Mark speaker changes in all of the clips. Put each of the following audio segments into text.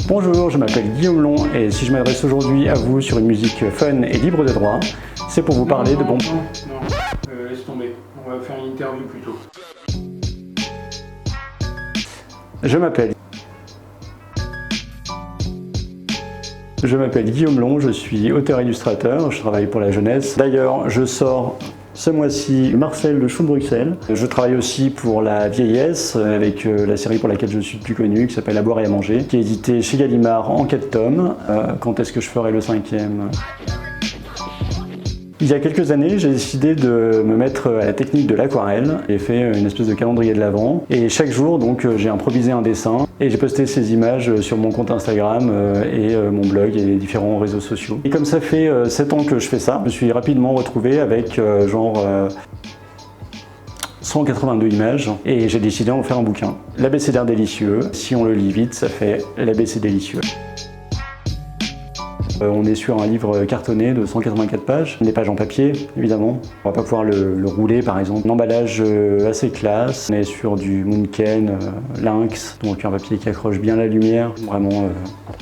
Speaker 1: Bonjour, je m'appelle Guillaume Long et si je m'adresse aujourd'hui à vous sur une musique fun et libre de droit, c'est pour vous parler de bon...
Speaker 2: Non, laisse tomber, on va faire une interview plutôt.
Speaker 1: Je m'appelle Guillaume Long, je suis auteur-illustrateur, je travaille pour la jeunesse. D'ailleurs, je sors ce mois-ci Marcel le Chou de Bruxelles. Je travaille aussi pour la vieillesse avec la série pour laquelle je suis le plus connu qui s'appelle À boire et à manger, qui est éditée chez Gallimard en 4 tomes. Quand est-ce que je ferai le 5e ? Il y a quelques années, j'ai décidé de me mettre à la technique de l'aquarelle. J'ai fait une espèce de calendrier de l'Avent et chaque jour, donc, j'ai improvisé un dessin et j'ai posté ces images sur mon compte Instagram et mon blog et les différents réseaux sociaux. Et comme ça fait 7 ans que je fais ça, je me suis rapidement retrouvé avec 182 images et j'ai décidé d'en faire un bouquin. L'abécédaire délicieux, si on le lit vite, ça fait l'ABC délicieux. On est sur un livre cartonné de 184 pages, des pages en papier évidemment. On va pas pouvoir le rouler par exemple. Un emballage assez classe, on est sur du Munken Lynx, donc un papier qui accroche bien la lumière, vraiment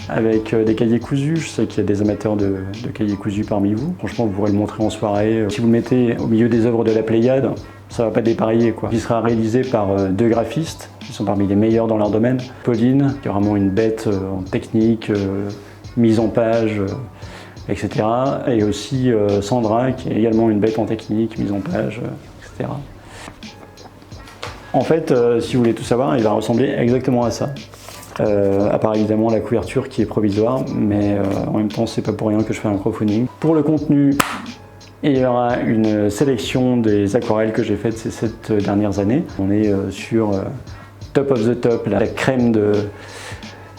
Speaker 1: avec des cahiers cousus. Je sais qu'il y a des amateurs de cahiers cousus parmi vous. Franchement, vous pourrez le montrer en soirée. Si vous le mettez au milieu des œuvres de la Pléiade, ça va pas dépareiller quoi. Il sera réalisé par 2 graphistes qui sont parmi les meilleurs dans leur domaine. Pauline, qui est vraiment une bête en technique, mise en page, etc. Et aussi Sandra, qui est également une bête en technique, mise en page, etc. En fait, si vous voulez tout savoir, il va ressembler exactement à ça. À part évidemment la couverture qui est provisoire, mais en même temps, c'est pas pour rien que je fais un crowdfunding. Pour le contenu, il y aura une sélection des aquarelles que j'ai faites ces 7 dernières années. On est sur top of the top,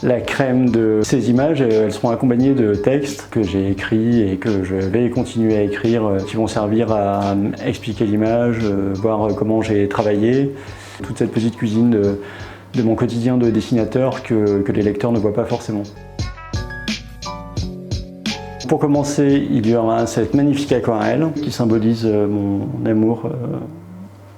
Speaker 1: la crème de ces images. Elles seront accompagnées de textes que j'ai écrits et que je vais continuer à écrire qui vont servir à expliquer l'image, voir comment j'ai travaillé. Toute cette petite cuisine de mon quotidien de dessinateur que les lecteurs ne voient pas forcément. Pour commencer, il y aura cette magnifique aquarelle qui symbolise mon amour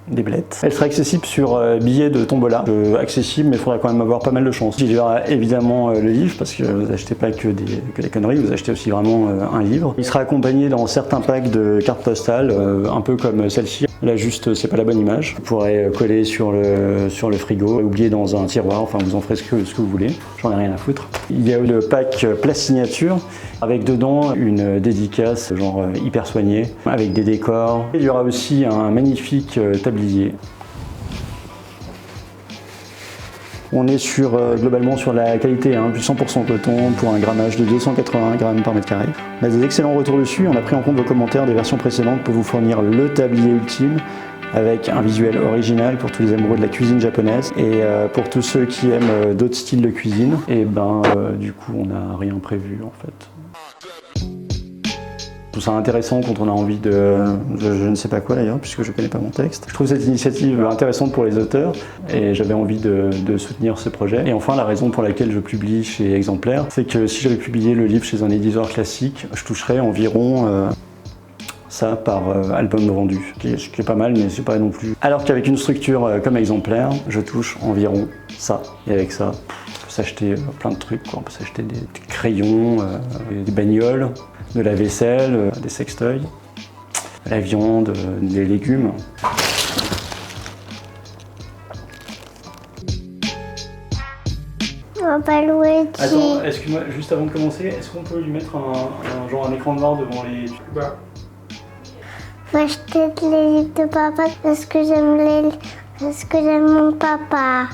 Speaker 1: des blettes. Elle sera accessible sur billets de tombola. Accessible, mais il faudra quand même avoir pas mal de chance. Il y aura évidemment le livre, parce que vous achetez pas que des conneries, vous achetez aussi vraiment un livre. Il sera accompagné dans certains packs de cartes postales, un peu comme celle-ci. Là juste, c'est pas la bonne image. Vous pourrez coller sur le frigo, oublier dans un tiroir, enfin vous en ferez ce que vous voulez. J'en ai rien à foutre. Il y a le pack place signature, avec dedans une dédicace genre hyper soignée, avec des décors. Il y aura aussi un magnifique tablier. On est globalement sur la qualité, du 100% coton pour un grammage de 280 grammes par mètre carré. On a des excellents retours dessus, on a pris en compte vos commentaires des versions précédentes pour vous fournir le tablier ultime avec un visuel original pour tous les amoureux de la cuisine japonaise et pour tous ceux qui aiment d'autres styles de cuisine. Et du coup on n'a rien prévu en fait. Je trouve ça intéressant quand on a envie je ne sais pas quoi d'ailleurs, puisque je ne connais pas mon texte. Je trouve cette initiative intéressante pour les auteurs et j'avais envie de soutenir ce projet. Et enfin, la raison pour laquelle je publie chez Exemplaire, c'est que si j'avais publié le livre chez un éditeur classique, je toucherais environ ça par album vendu, ce qui est pas mal, mais c'est pas non plus. Alors qu'avec une structure comme Exemplaire, je touche environ ça. Et avec ça, on peut s'acheter plein de trucs, quoi. On peut s'acheter des crayons, des bagnoles, de la vaisselle, des sextoys, de la viande, des légumes.
Speaker 3: On va pas louer.
Speaker 1: Attends, excuse-moi, juste avant de commencer, est-ce qu'on peut lui mettre un écran noir devant les...
Speaker 3: Faut acheter les livres de papa parce que j'aime mon papa.